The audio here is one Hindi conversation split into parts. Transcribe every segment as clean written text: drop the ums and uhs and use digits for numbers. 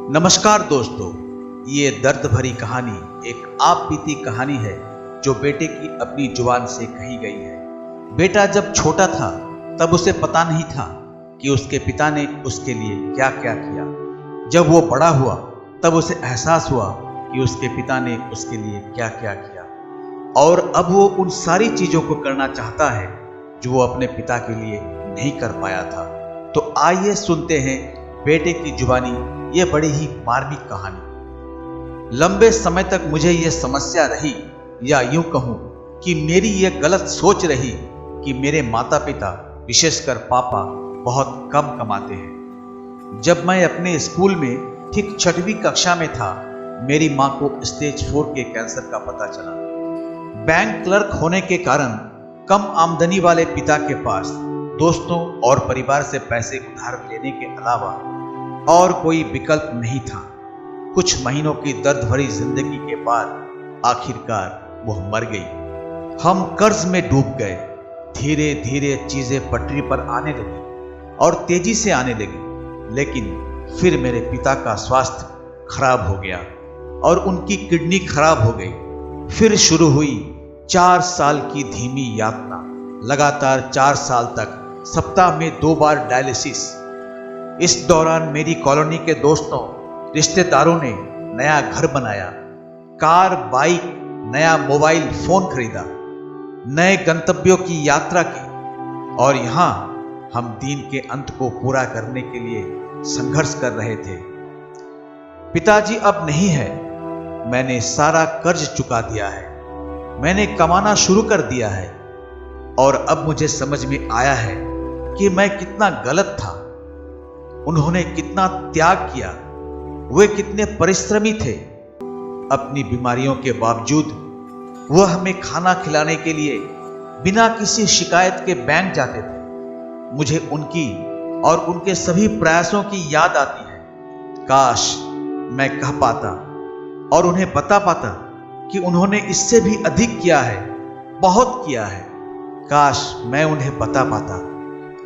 नमस्कार दोस्तों, ये दर्द भरी कहानी एक आप बीती कहानी है जो बेटे की अपनी जुबान से कही गई है। बेटा जब छोटा था तब उसे पता नहीं था कि उसके पिता ने उसके लिए क्या क्या किया। जब वो बड़ा हुआ तब उसे एहसास हुआ कि उसके पिता ने उसके लिए क्या क्या किया, और अब वो उन सारी चीजों को करना चाहता है जो वो अपने पिता के लिए नहीं कर पाया था। तो आइए सुनते हैं बेटे की जुबानी ये बड़ी ही मार्मिक कहानी। लंबे समय तक मुझे यह समस्या रही, या यूं कहूं कि मेरी यह गलत सोच रही कि मेरे माता पिता, विशेषकर पापा, बहुत कम कमाते हैं। जब मैं अपने स्कूल में ठीक 6वीं कक्षा में था, मेरी मां को स्टेज 4 के कैंसर का पता चला। बैंक क्लर्क होने के कारण कम आमदनी वाले पिता के पास दोस्तों और परिवार से पैसे उधार लेने के अलावा और कोई विकल्प नहीं था। कुछ महीनों की दर्द भरी जिंदगी के बाद आखिरकार वह मर गई। हम कर्ज में डूब गए। धीरे धीरे चीजें पटरी पर आने लगी और तेजी से आने लगी, लेकिन फिर मेरे पिता का स्वास्थ्य खराब हो गया और उनकी किडनी खराब हो गई। फिर शुरू हुई 4 साल की धीमी यातना। लगातार 4 साल तक सप्ताह में 2 बार डायलिसिस। इस दौरान मेरी कॉलोनी के दोस्तों, रिश्तेदारों ने नया घर बनाया, कार, बाइक, नया मोबाइल फोन खरीदा, नए गंतव्यों की यात्रा की, और यहां हम दिन के अंत को पूरा करने के लिए संघर्ष कर रहे थे। पिताजी अब नहीं है। मैंने सारा कर्ज चुका दिया है। मैंने कमाना शुरू कर दिया है, और अब मुझे समझ में आया है कि मैं कितना गलत था। उन्होंने कितना त्याग किया, वे कितने परिश्रमी थे। अपनी बीमारियों के बावजूद वह हमें खाना खिलाने के लिए बिना किसी शिकायत के बैंक जाते थे। मुझे उनकी और उनके सभी प्रयासों की याद आती है। काश मैं कह पाता और उन्हें बता पाता कि उन्होंने इससे भी अधिक किया है, बहुत किया है। काश मैं उन्हें बता पाता,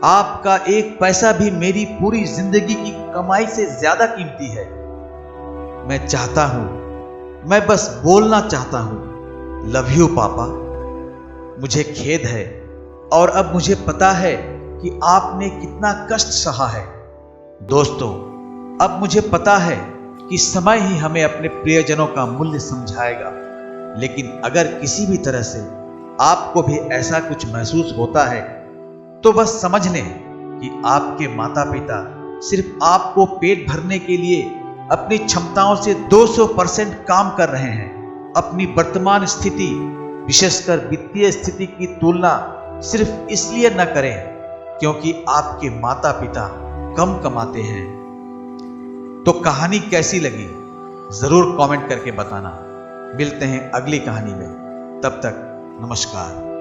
आपका एक पैसा भी मेरी पूरी जिंदगी की कमाई से ज्यादा कीमती है। मैं चाहता हूं, मैं बस बोलना चाहता हूं, लव यू पापा। मुझे खेद है, और अब मुझे पता है कि आपने कितना कष्ट सहा है। दोस्तों, अब मुझे पता है कि समय ही हमें अपने प्रियजनों का मूल्य समझाएगा। लेकिन अगर किसी भी तरह से आपको भी ऐसा कुछ महसूस होता है तो बस समझ लें कि आपके माता पिता सिर्फ आपको पेट भरने के लिए अपनी क्षमताओं से 200% काम कर रहे हैं। अपनी वर्तमान स्थिति, विशेषकर वित्तीय स्थिति की तुलना सिर्फ इसलिए न करें क्योंकि आपके माता पिता कम कमाते हैं। तो कहानी कैसी लगी जरूर कमेंट करके बताना। मिलते हैं अगली कहानी में। तब तक नमस्कार।